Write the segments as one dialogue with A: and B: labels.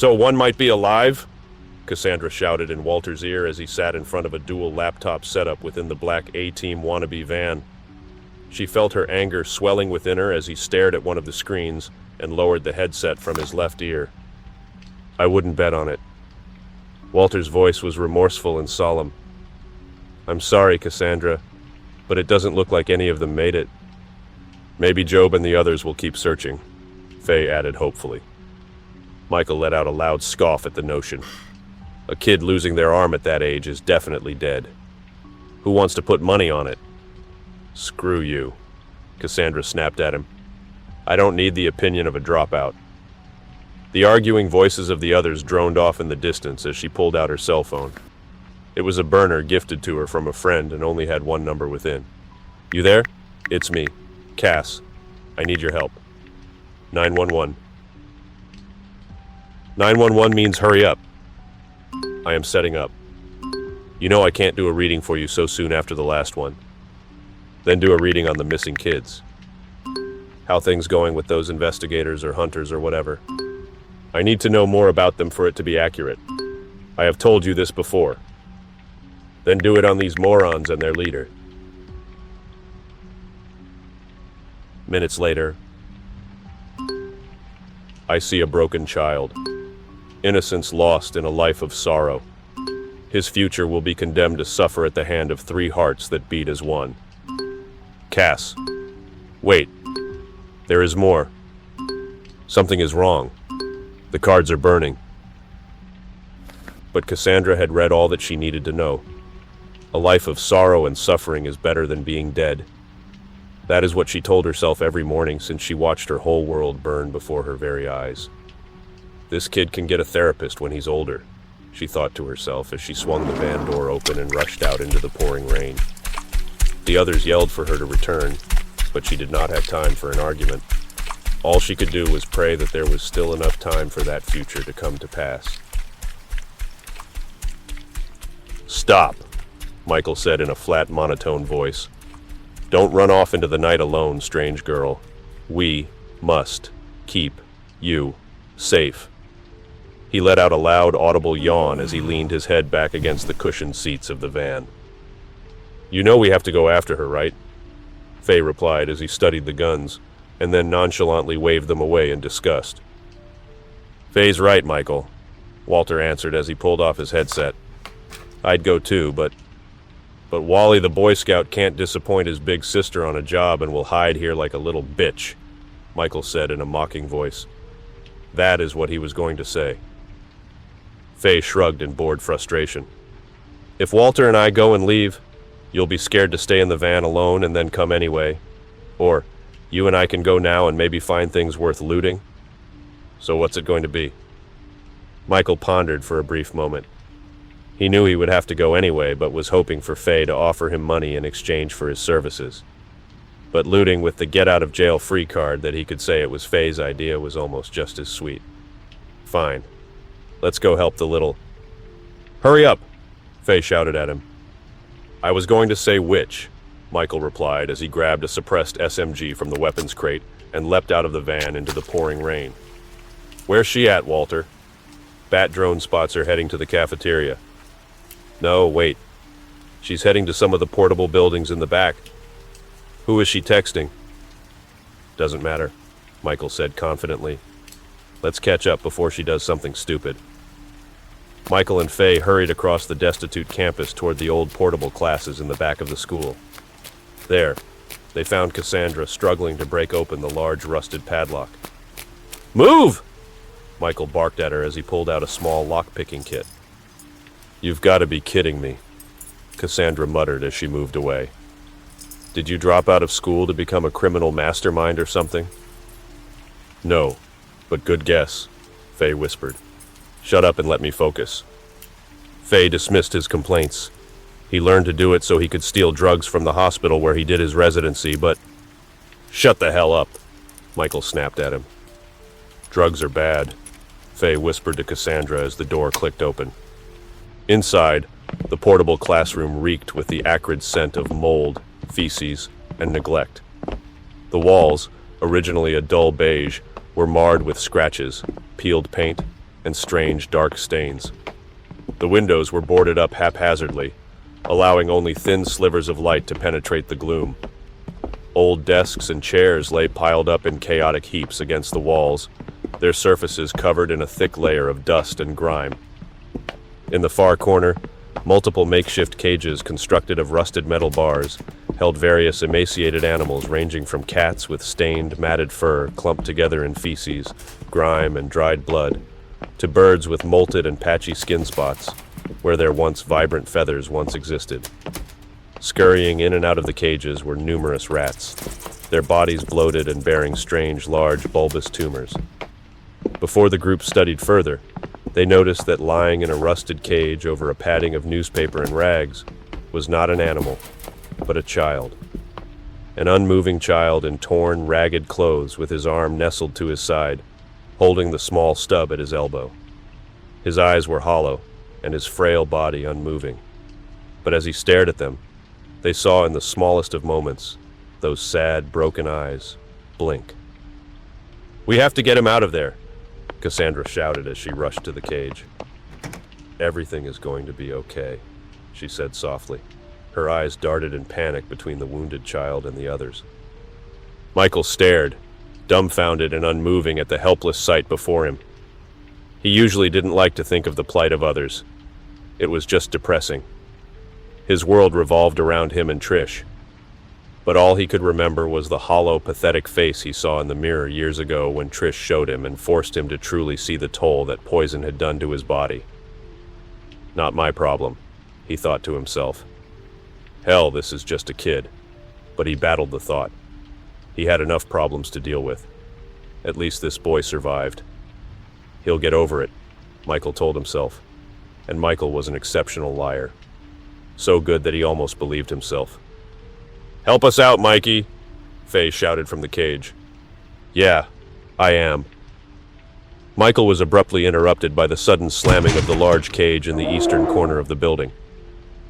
A: So one might be alive? Cassandra shouted in Walter's ear as he sat in front of a dual laptop setup within the black A-Team wannabe van. She felt her anger swelling within her as he stared at one of the screens and lowered the headset from his left ear. I wouldn't bet on it. Walter's voice was remorseful and solemn. I'm sorry, Cassandra, but it doesn't look like any of them made it. Maybe Job and the others will keep searching, Faye added hopefully. Michael let out a loud scoff at the notion. A kid losing their arm at that age is definitely dead. Who wants to put money on it? Screw you, Cassandra snapped at him. I don't need the opinion of a dropout. The arguing voices of the others droned off in the distance as she pulled out her cell phone. It was a burner gifted to her from a friend and only had one number within. You there? It's me, Cass. I need your help. 911. 911 means hurry up. I am setting up. You know I can't do a reading for you so soon after the last one. Then do a reading on the missing kids. How things going with those investigators or hunters or whatever. I need to know more about them for it to be accurate. I have told you this before. Then do it on these morons and their leader. Minutes later, I see a broken child. Innocence lost in a life of sorrow. His future will be condemned to suffer at the hand of 3 hearts that beat as one. Cass. Wait. There is more. Something is wrong. The cards are burning. But Cassandra had read all that she needed to know. A life of sorrow and suffering is better than being dead. That is what she told herself every morning since she watched her whole world burn before her very eyes. This kid can get a therapist when he's older, she thought to herself as she swung the van door open and rushed out into the pouring rain. The others yelled for her to return, but she did not have time for an argument. All she could do was pray that there was still enough time for that future to come to pass. Stop, Michael said in a flat, monotone voice. Don't run off into the night alone, strange girl. We must keep you safe. He let out a loud, audible yawn as he leaned his head back against the cushioned seats of the van. You know we have to go after her, right? Faye replied as he studied the guns, and then nonchalantly waved them away in disgust. Faye's right, Michael, Walter answered as he pulled off his headset. I'd go too, but Wally the Boy Scout can't disappoint his big sister on a job and will hide here like a little bitch, Michael said in a mocking voice. That is what he was going to say. Faye shrugged in bored frustration. If Walter and I go and leave, you'll be scared to stay in the van alone and then come anyway. Or you and I can go now and maybe find things worth looting. So what's it going to be? Michael pondered for a brief moment. He knew he would have to go anyway, but was hoping for Faye to offer him money in exchange for his services. But looting with the get-out-of-jail-free card that he could say it was Faye's idea was almost just as sweet. Fine. Let's go help the little... Hurry up, Faye shouted at him. I was going to say which, Michael replied as he grabbed a suppressed SMG from the weapons crate and leapt out of the van into the pouring rain. Where's she at, Walter? Bat drone spots her heading to the cafeteria. No, wait. She's heading to some of the portable buildings in the back. Who is she texting? Doesn't matter, Michael said confidently. Let's catch up before she does something stupid. Michael and Faye hurried across the destitute campus toward the old portable classes in the back of the school. There, they found Cassandra struggling to break open the large rusted padlock. Move! Michael barked at her as he pulled out a small lock-picking kit. You've got to be kidding me, Cassandra muttered as she moved away. Did you drop out of school to become a criminal mastermind or something? No, but good guess, Faye whispered. Shut up and let me focus. Faye dismissed his complaints. He learned to do it so he could steal drugs from the hospital where he did his residency, but... Shut the hell up, Michael snapped at him. Drugs are bad, Faye whispered to Cassandra as the door clicked open. Inside, the portable classroom reeked with the acrid scent of mold, feces, and neglect. The walls, originally a dull beige, were marred with scratches, peeled paint, and strange, dark stains. The windows were boarded up haphazardly, allowing only thin slivers of light to penetrate the gloom. Old desks and chairs lay piled up in chaotic heaps against the walls, their surfaces covered in a thick layer of dust and grime. In the far corner, multiple makeshift cages constructed of rusted metal bars held various emaciated animals ranging from cats with stained, matted fur clumped together in feces, grime, and dried blood, to birds with molted and patchy skin spots, where their once vibrant feathers once existed. Scurrying in and out of the cages were numerous rats, their bodies bloated and bearing strange, large, bulbous tumors. Before the group studied further, they noticed that lying in a rusted cage over a padding of newspaper and rags was not an animal, but a child. An unmoving child in torn, ragged clothes with his arm nestled to his side, holding the small stub at his elbow. His eyes were hollow, and his frail body unmoving. But as he stared at them, they saw in the smallest of moments those sad, broken eyes blink. "We have to get him out of there," Cassandra shouted as she rushed to the cage. "Everything is going to be okay," she said softly. Her eyes darted in panic between the wounded child and the others. Michael stared, dumbfounded and unmoving at the helpless sight before him. He usually didn't like to think of the plight of others. It was just depressing. His world revolved around him and Trish. But all he could remember was the hollow, pathetic face he saw in the mirror years ago when Trish showed him and forced him to truly see the toll that poison had done to his body. Not my problem, he thought to himself. Hell, this is just a kid. But he battled the thought. He had enough problems to deal with. At least this boy survived. He'll get over it, Michael told himself. And Michael was an exceptional liar. So good that he almost believed himself. "Help us out, Mikey," Faye shouted from the cage. "Yeah, I am." Michael was abruptly interrupted by the sudden slamming of the large cage in the eastern corner of the building.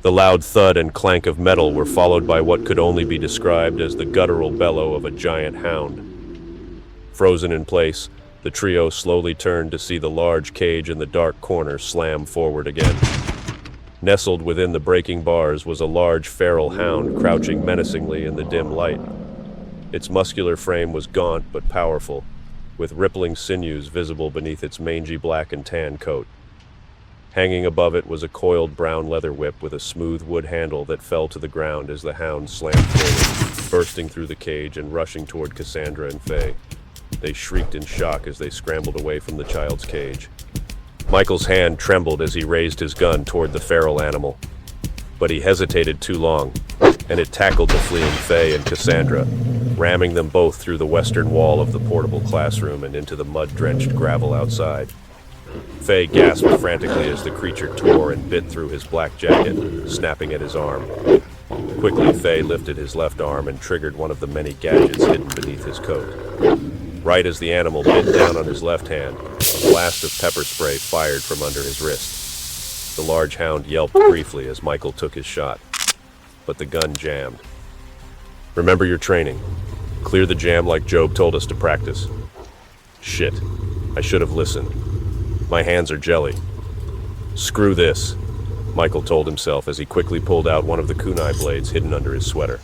A: The loud thud and clank of metal were followed by what could only be described as the guttural bellow of a giant hound. Frozen in place, the trio slowly turned to see the large cage in the dark corner slam forward again. Nestled within the breaking bars was a large feral hound crouching menacingly in the dim light. Its muscular frame was gaunt but powerful, with rippling sinews visible beneath its mangy black and tan coat. Hanging above it was a coiled brown leather whip with a smooth wood handle that fell to the ground as the hound slammed forward, bursting through the cage and rushing toward Cassandra and Faye. They shrieked in shock as they scrambled away from the child's cage. Michael's hand trembled as he raised his gun toward the feral animal. But he hesitated too long, and it tackled the fleeing Faye and Cassandra, ramming them both through the western wall of the portable classroom and into the mud-drenched gravel outside. Faye gasped frantically as the creature tore and bit through his black jacket, snapping at his arm. Quickly, Faye lifted his left arm and triggered one of the many gadgets hidden beneath his coat. Right as the animal bit down on his left hand, a blast of pepper spray fired from under his wrist. The large hound yelped briefly as Michael took his shot, but the gun jammed. "Remember your training. Clear the jam like Job told us to practice." "Shit, I should have listened. My hands are jelly." "Screw this," Michael told himself as he quickly pulled out one of the kunai blades hidden under his sweater.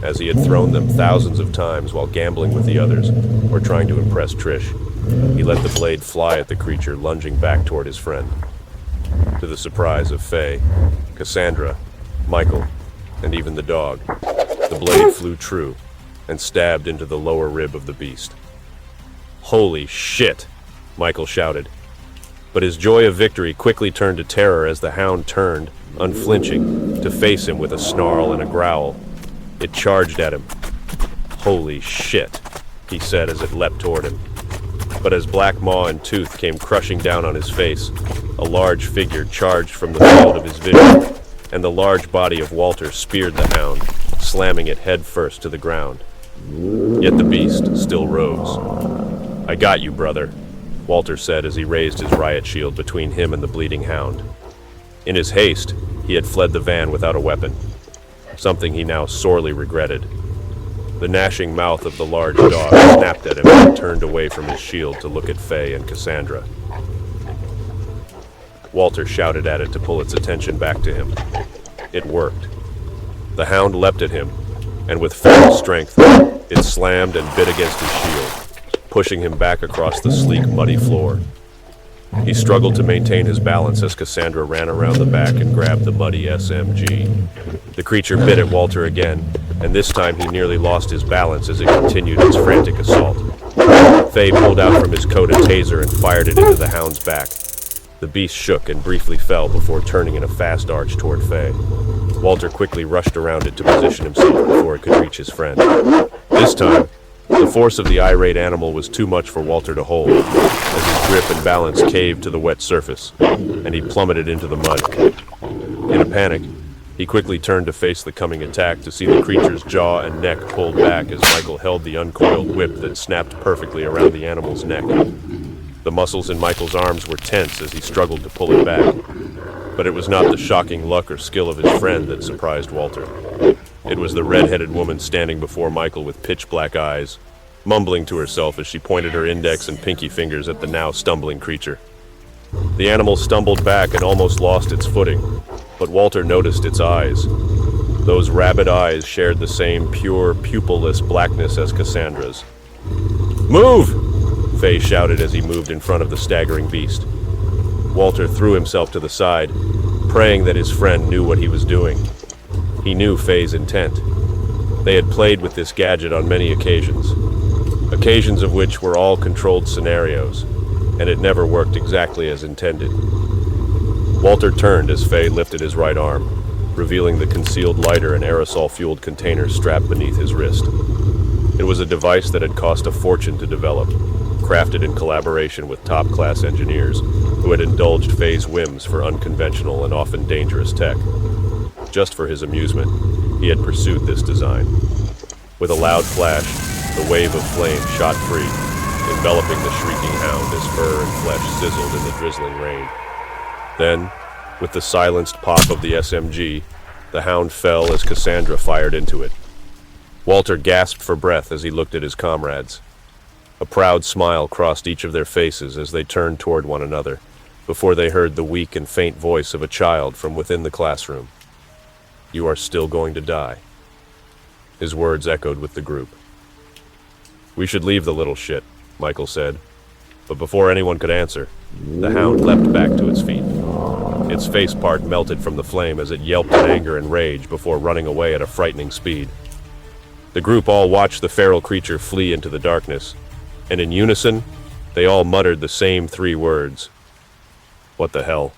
A: As he had thrown them thousands of times while gambling with the others, or trying to impress Trish, he let the blade fly at the creature lunging back toward his friend. To the surprise of Faye, Cassandra, Michael, and even the dog, the blade flew true and stabbed into the lower rib of the beast. "Holy shit!" Michael shouted. But his joy of victory quickly turned to terror as the hound turned, unflinching, to face him with a snarl and a growl. It charged at him. "Holy shit," he said as it leapt toward him. But as black maw and tooth came crushing down on his face, a large figure charged from the field of his vision, and the large body of Walter speared the hound, slamming it head first to the ground. Yet the beast still rose. "I got you, brother," Walter said as he raised his riot shield between him and the bleeding hound. In his haste, he had fled the van without a weapon, something he now sorely regretted. The gnashing mouth of the large dog snapped at him and he turned away from his shield to look at Faye and Cassandra. Walter shouted at it to pull its attention back to him. It worked. The hound leapt at him, and with full strength, it slammed and bit against his shield, pushing him back across the sleek, muddy floor. He struggled to maintain his balance as Cassandra ran around the back and grabbed the muddy SMG. The creature bit at Walter again, and this time he nearly lost his balance as it continued its frantic assault. Faye pulled out from his coat a taser and fired it into the hound's back. The beast shook and briefly fell before turning in a fast arch toward Faye. Walter quickly rushed around it to position himself before it could reach his friend. This time, the force of the irate animal was too much for Walter to hold, as his grip and balance caved to the wet surface, and he plummeted into the mud. In a panic, he quickly turned to face the coming attack to see the creature's jaw and neck pulled back as Michael held the uncoiled whip that snapped perfectly around the animal's neck. The muscles in Michael's arms were tense as he struggled to pull it back, but it was not the shocking luck or skill of his friend that surprised Walter. It was the red-headed woman standing before Michael with pitch-black eyes, mumbling to herself as she pointed her index and pinky fingers at the now stumbling creature. The animal stumbled back and almost lost its footing, but Walter noticed its eyes. Those rabid eyes shared the same pure, pupilless blackness as Cassandra's. "Move!" Faye shouted as he moved in front of the staggering beast. Walter threw himself to the side, praying that his friend knew what he was doing. He knew Faye's intent. They had played with this gadget on many occasions of which were all controlled scenarios, and it never worked exactly as intended. Walter turned as Faye lifted his right arm, revealing the concealed lighter and aerosol-fueled container strapped beneath his wrist. It was a device that had cost a fortune to develop, crafted in collaboration with top-class engineers who had indulged Faye's whims for unconventional and often dangerous tech. Just for his amusement, he had pursued this design. With a loud flash, the wave of flame shot free, enveloping the shrieking hound as fur and flesh sizzled in the drizzling rain. Then, with the silenced pop of the SMG, the hound fell as Cassandra fired into it. Walter gasped for breath as he looked at his comrades. A proud smile crossed each of their faces as they turned toward one another, before they heard the weak and faint voice of a child from within the classroom. "You are still going to die." His words echoed with the group. "We should leave the little shit," Michael said. But before anyone could answer, the hound leapt back to its feet. Its face part melted from the flame as it yelped in anger and rage before running away at a frightening speed. The group all watched the feral creature flee into the darkness, and in unison, they all muttered the same three words. "What the hell?"